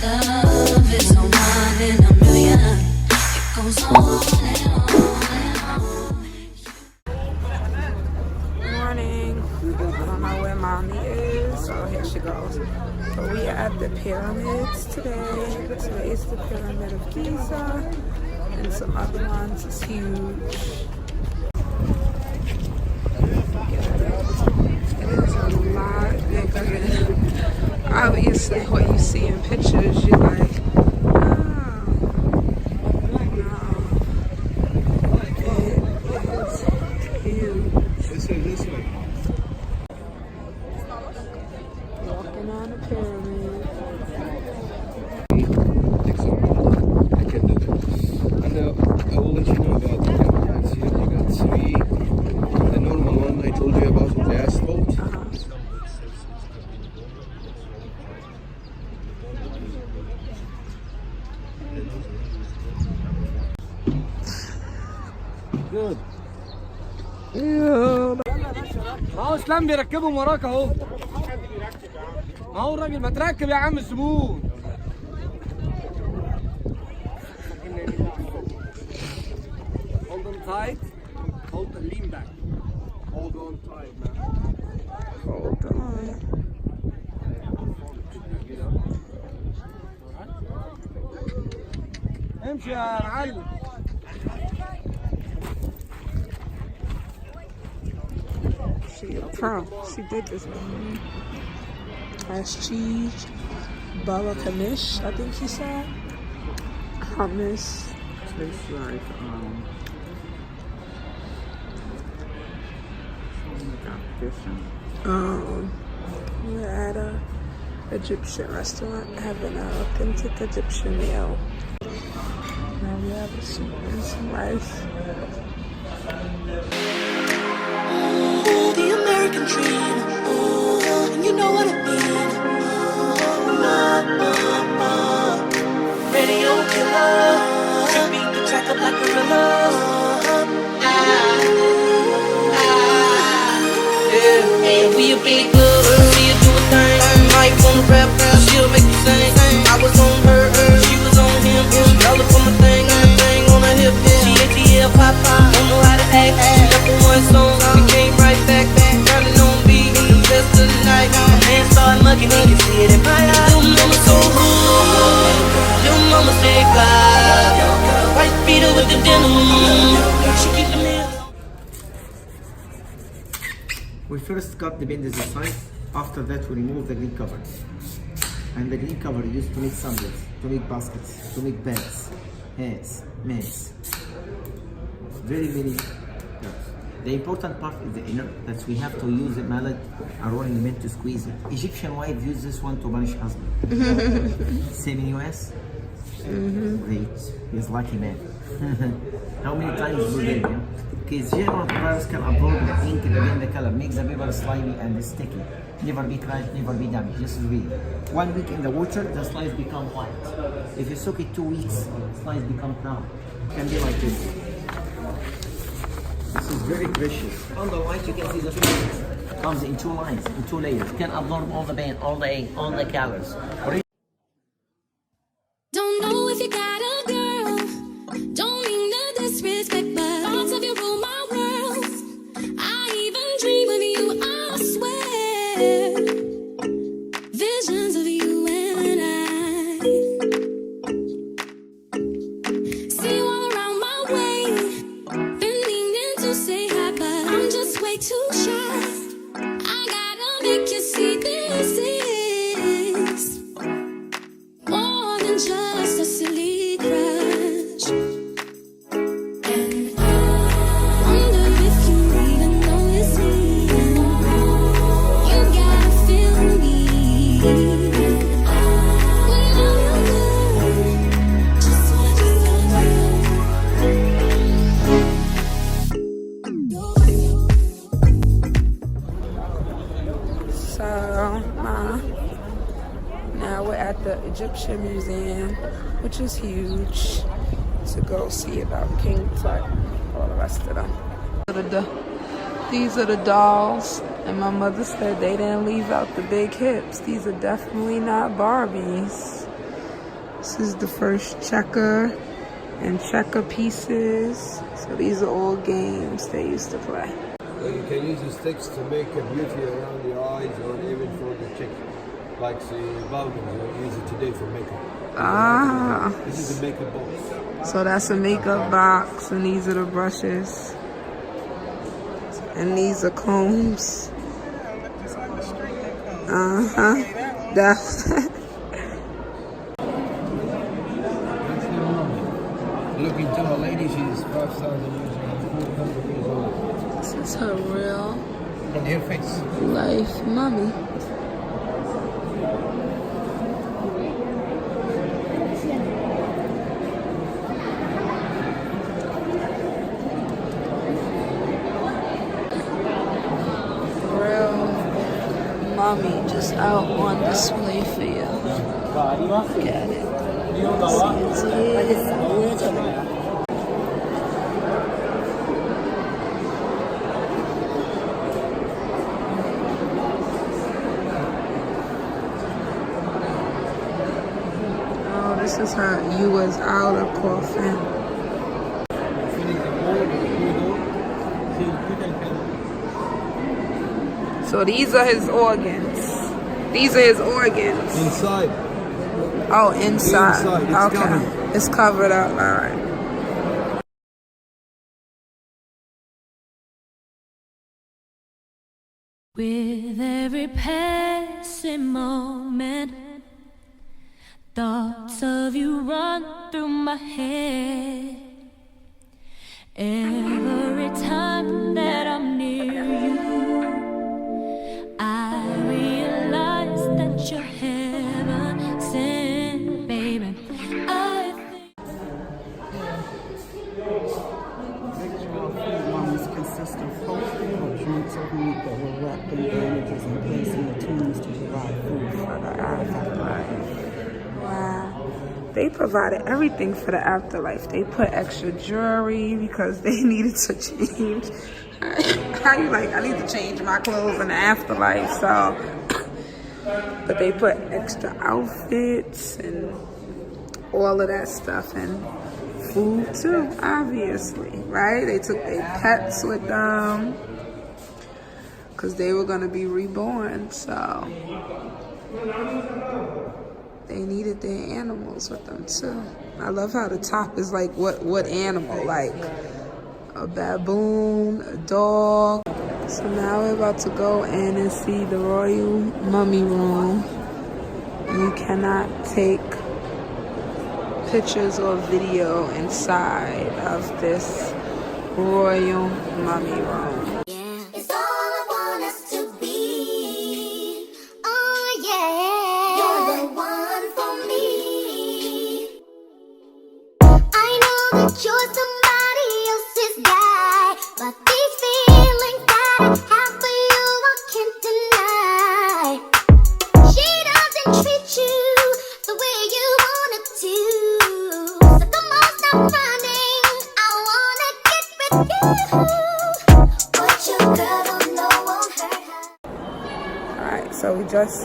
Love is a one in a million. It goes on and on and on. Morning. I don't know where mommy is. Oh, here she goes. But we are at the pyramids today. Today is the Pyramid of Giza. And some other ones. It's huge. It is a lot bigger than obviously what you see in pictures. You're like, جود. ما هو اسلام بيركبهم وراك اهو. ما هو الراجل ما تركب يا عم الزبون. Hold on tight. Hold the lean back. Hold on tight, man. Hold on. امشي يا معلم. She did this one. Has cheese, bala kanish, I think she said. Hummus. Tastes like We're at a Egyptian restaurant having an authentic Egyptian meal. Now we have a soup and some rice. The American dream, and you know what I mean. Radio killer, you beat the track up like a gorilla. Yeah, and we a big club, see you do a thing. Mike on the rap, she'll make you sing. I was on her, she was on him. She all up on my thing on her hip. She ATL Papa, don't know how to act. She left for one song, we came right back. Turning on me, the best of the night. My man started mugging, he can see it in my eyes. Little mama so good, little mama say fly. White beater with the denim, she keep the meal. We first cut the bend the size. After that, we remove the green cover. And the green cover used to make sandals, to make baskets, to make bags, hats, mats. Very many cuts. The important part is the inner, that we have to use the mallet or rolling mint to squeeze it. Egyptian wife use this one to punish husband. Same in US? Great. He's lucky man. How many times we did, yeah? Because general virus can absorb the ink and the color, make the paper slimy and sticky. Never be cracked, never be damaged. Just read. 1 week in the water, the slice become white. If you soak it 2 weeks, slice become brown. Can be like this. This is very precious. On the right, you can see the slice comes in 2 lines, in 2 layers. Can absorb all the paint, all the ink, all the colors. Don't know if you got a girl. Don't mean no disrespect, but thoughts of you rule my world. I even dream of you, I swear. Visions of you and I. See you all around my way. Been meaning to say hi, but I'm just way too shy. I gotta make you see this is more than just a silly crush. And I wonder if you even know it's me. You gotta feel me. Without you, just wanna So, now we're at the Egyptian Museum, which is huge, to go see about King Tut, all the rest of them. These are the dolls. And my mother said they didn't leave out the big hips. These are definitely not Barbies. This is the first checker and checker pieces. So these are all games they used to play. You can use the sticks to make a beauty around the eyes or even for the cheek. Like the Balvin, you use it today for makeup. Ah. This is a makeup box. So that's a makeup box, and these are the brushes. And these are combs. That's Look into a lady, she's 5,000 years old. This is her real On her face. life mummy. Mommy just out on display for you. Look at it. See, it's here. Oh, this is her "You Was Out" of coffin. So these are his organs. These are his organs. Inside. Oh, inside. Inside, it's Okay. covered. It's covered up. All right. With every passing moment, thoughts of you run through my head. Every time that I'm near you, I realize that you're heaven sent, baby. Moments consist of poultry or chunks of meat that were wrapped in bandages and placed in the tombs to provide food for the afterlife. Wow. They provided everything for the afterlife. They put extra jewelry because they needed to change. How you like, I need to change my clothes in the afterlife, so. But they put extra outfits and all of that stuff, and food too, obviously, right? They took their pets with them because they were gonna be reborn, so they needed their animals with them too. I love how the top is like what animal, like a baboon, a dog. So now we're about to go in and see the royal mummy room. You cannot take pictures or video inside of this royal mummy room. It's all I want us to be. Oh yeah, you're the one for me. I know that you're somebody else's guy, but these feelings that I have for you I can't deny. She doesn't treat you the way you wanted to, so come on, stop running. I wanna get with you. What your girl don't know won't hurt her. Alright, so we just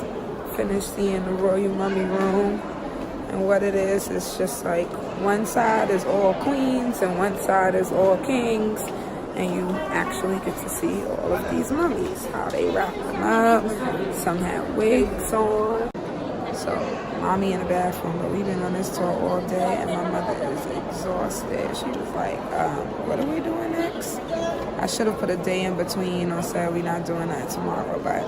finished seeing the royal mummy room. And what it is just like one side is all queens and one side is all kings. And you actually get to see all of these mummies, how they wrap them up. Some have wigs on. So, mommy in the bathroom, but we've been on this tour all day and my mother is exhausted. She was like, what are we doing next? I should have put a day in between or said we're not doing that tomorrow, but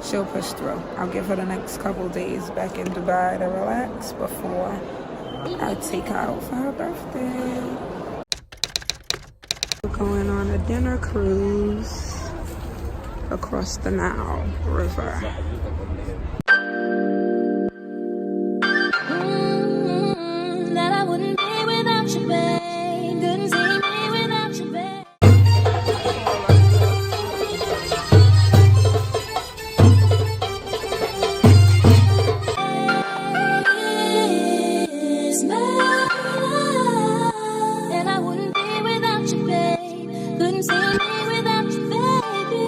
she'll push through. I'll give her the next couple days back in Dubai to relax before I take her out for her birthday. We're going on a dinner cruise across the Nile River. That I wouldn't be without you, babe. Couldn't see me without you, babe. It's my love. And I wouldn't be without you, babe. Couldn't see me without you, baby.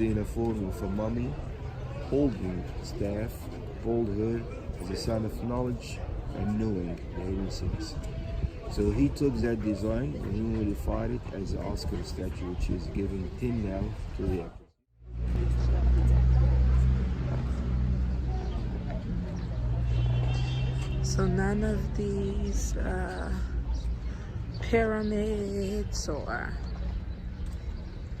in a form of a mummy, holding staff, called her as a sign of knowledge and knowing the hidden things. So he took that design and he modified it as the Oscar statue, which is giving 10 now to the actress. So none of these pyramids or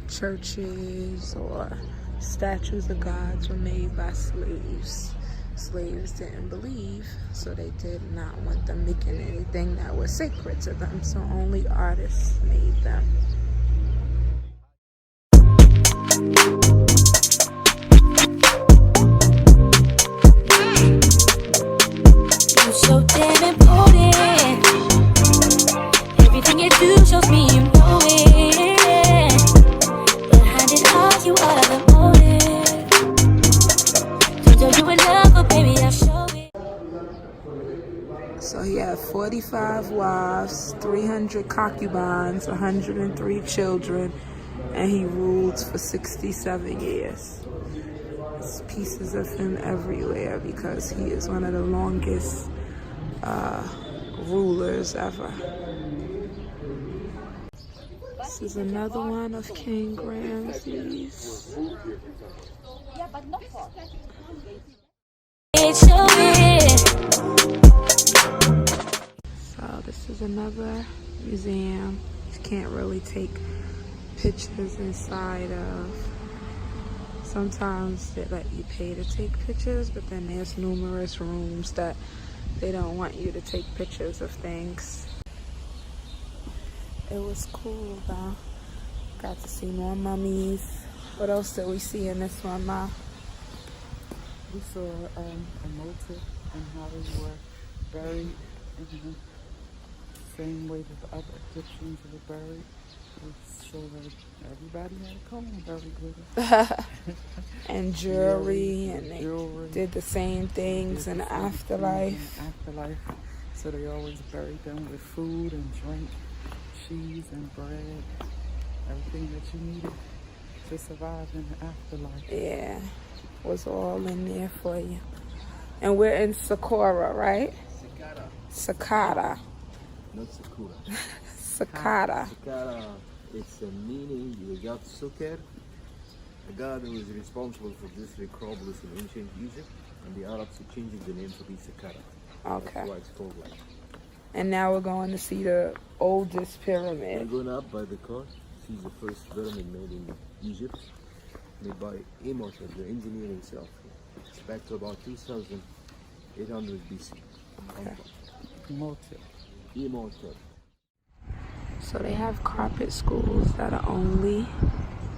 churches or statues of gods were made by slaves. Slaves didn't believe, so they did not want them making anything that was sacred to them, so only artists made them. You so damn important. Everything you do shows me you know it. Behind it all, you are the motive. Told you in love, but baby, I'll show it. So he had 45 wives, 300 concubines, 103 children, and he ruled for 67 years. There's pieces of him everywhere because he is one of the longest rulers ever. This is another one of King Ramses. Show it. So this is another museum. You can't really take pictures inside of. Sometimes they let you pay to take pictures, but then there's numerous rooms that they don't want you to take pictures of things. It was cool though. Got to see more mummies. What else did we see in this one, Ma? We saw a motive and how they were buried in the same way that the other Egyptians were buried. It showed that everybody had a comb buried with it. And jewelry, and they jewelry. did the same things in the afterlife. Afterlife. So they always buried them with food and drink, cheese and bread, everything that you needed to survive in the afterlife. Yeah, was all in there for you. And we're in Sakura, right? Sakata. Not Sakura. Sakata. Sakara, it's a meaning you got Suker, a god who is responsible for this necropolis in ancient Egypt, and the Arabs are changing the name to be Sakara. Okay. That's why it's called like. And now we're going to see the oldest We're pyramid. going up by the car. See the first pyramid made in Egypt, made by Imhotep, the engineer himself. It's back to about 2800 BC. Okay. Motive. Imhotep. So they have carpet schools that are only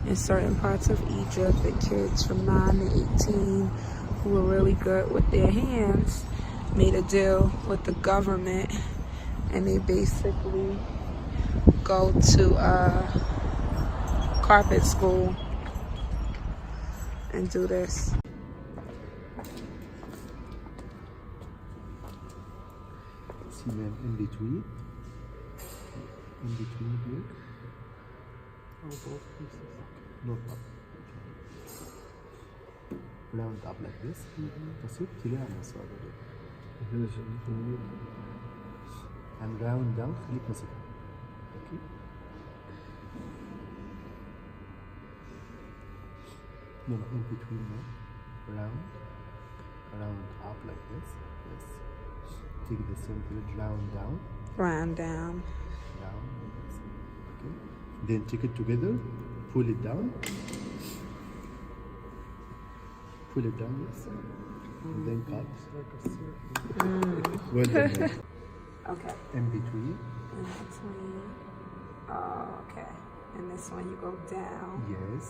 in certain parts of Egypt, and kids from 9 to 18 who are really good with their hands made a deal with the government, and they basically go to carpet school and do this. See them in between here. Oh, both pieces. No problem. Round up like this. بسيط تلاقي مصادر. And round down خليك ماسكها. Okay. No, in between now. Round up like this. Yes. Take the center, round down. Round down. Down. Okay. Then take it together. Pull it down. Pull it down, yes. And then cut. Well done. Okay. In between. In between. Oh, okay. And this one you go down. Yes.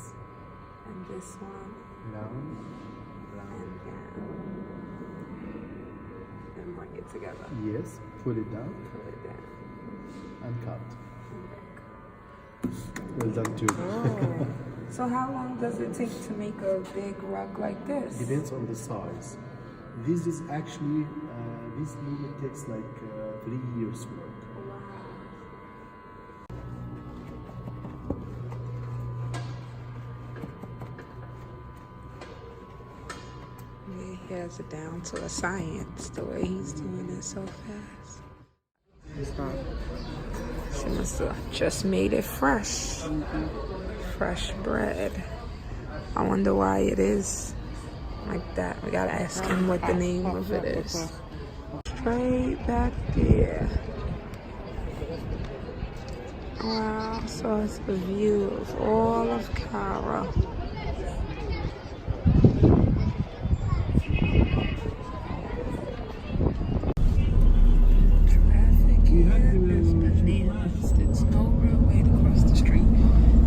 And this one. Round. And down. And bring it together. Yes. Pull it down. Pull it down. And cut. Well done too. Oh. So how long does it take to make a big rug like this? Depends on the size. This is actually, this movement takes like 3 years work. He has it down to a science, the way he's doing it so fast. She must have just made it fresh. Fresh bread. I wonder why it is like that. We gotta ask him what the name of it is. Straight back there. Wow, so it's the view of all of Cairo. Traffic here is bananas. There's no real way to cross the street.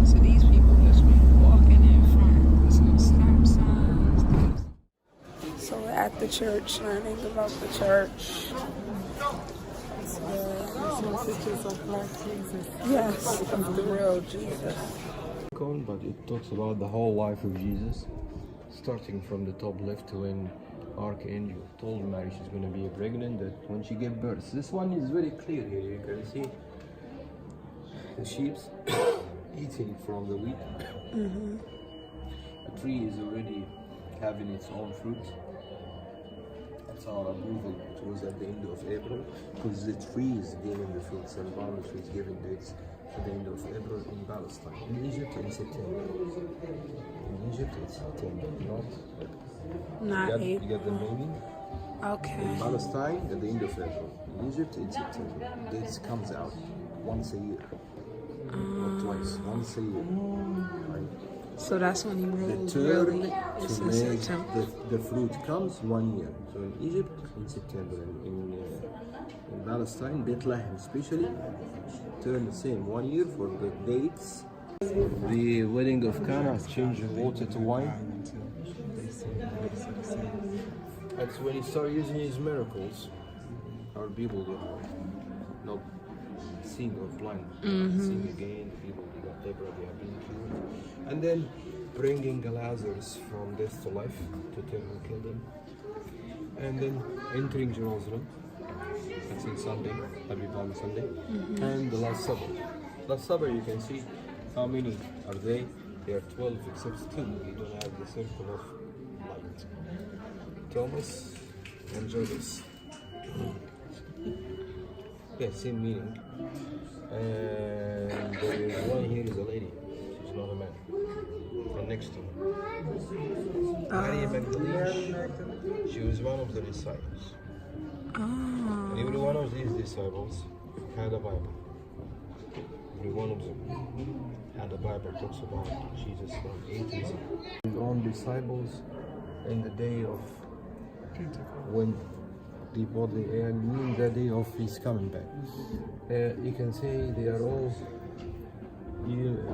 So these people just be walking in front with some stop signs. So we're at the church, learning about the church. Yes, of the real Jesus. But it talks about the whole life of Jesus, starting from the top left to when Archangel told Mary she's going to be pregnant, that when she gave birth. This one is very clear here. You can see the sheep eating from the wheat. The tree is already having its own fruit. That's our approval. It was at the end of April, because the tree is giving the fruits, and palm tree is giving dates at the end of April in Palestine. In Egypt, in September. In Egypt, it's September, not April. You get the meaning? Okay. In Palestine, at the end of April. In Egypt, in September. Dates comes out once a year. Not twice, once a year. Right? So that's when he The rules, turn really. to make the fruit comes 1 year. So in Egypt, in September. In Palestine, Bethlehem especially, turn the same 1 year for the dates. The wedding of Cana changed water to wine. That's when he started using his miracles. Our people not seeing or blind, seeing again. People they got leper, they have been cured. And then bringing Lazarus from death to life to eternal kingdom. And then entering Jerusalem. That's in Sunday, Happy Palm Sunday. And the Last Supper. Last Supper, you can see how many are they? They are 12 except 2. You don't have the circle of light. Thomas and Judas. Yeah, same meaning. And there is one here is a lady. She's not a man. And next to her. Mary Magdalene. She was one of the disciples. Every one of these disciples had a Bible. Every one of them had a Bible talks about Jesus from A to Z. His own disciples in the day of when the day of his coming back. You can say they are all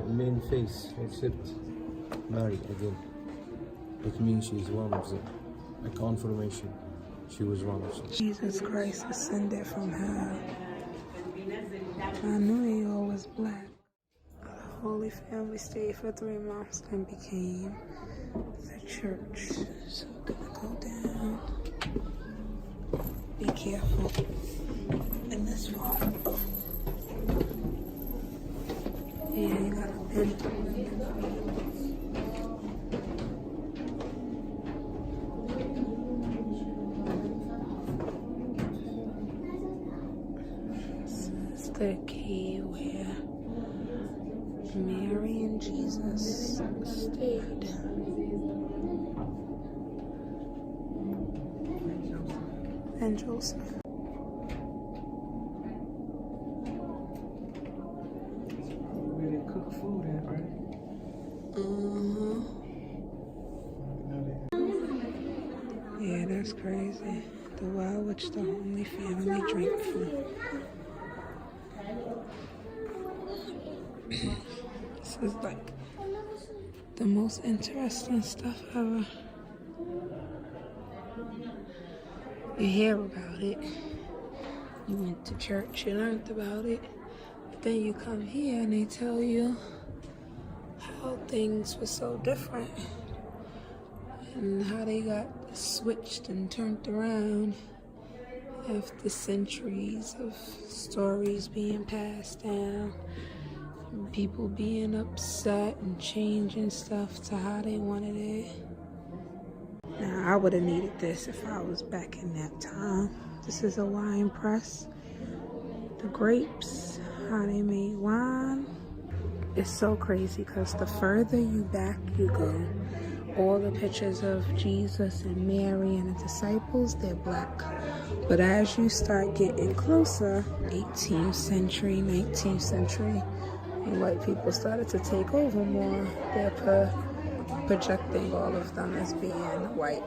main face except Mary again. It means she's one of them. A confirmation. She was one of them. Jesus Christ ascended from hell. I knew he was black. The Holy Family stayed for 3 months and became the church. So we're gonna go down. Be careful in this part. Yeah, you gotta bend. The key where Mary and Jesus stayed. And Joseph. Where they cook food at, right? Yeah, that's crazy. The well which the Holy Family drank from. This is like the most interesting stuff ever. You hear about it. You went to church, you learned about it. But then you come here and they tell you how things were so different. And how they got switched and turned around after centuries of stories being passed down. People being upset and changing stuff to how they wanted it. Now I would have needed this if I was back in that time. This is a wine press. The grapes, how they made wine. It's so crazy because the further you back you go, all the pictures of Jesus and Mary and the disciples, they're black. But as you start getting closer, 18th century, 19th century, and white people started to take over more, they're projecting all of them as being white.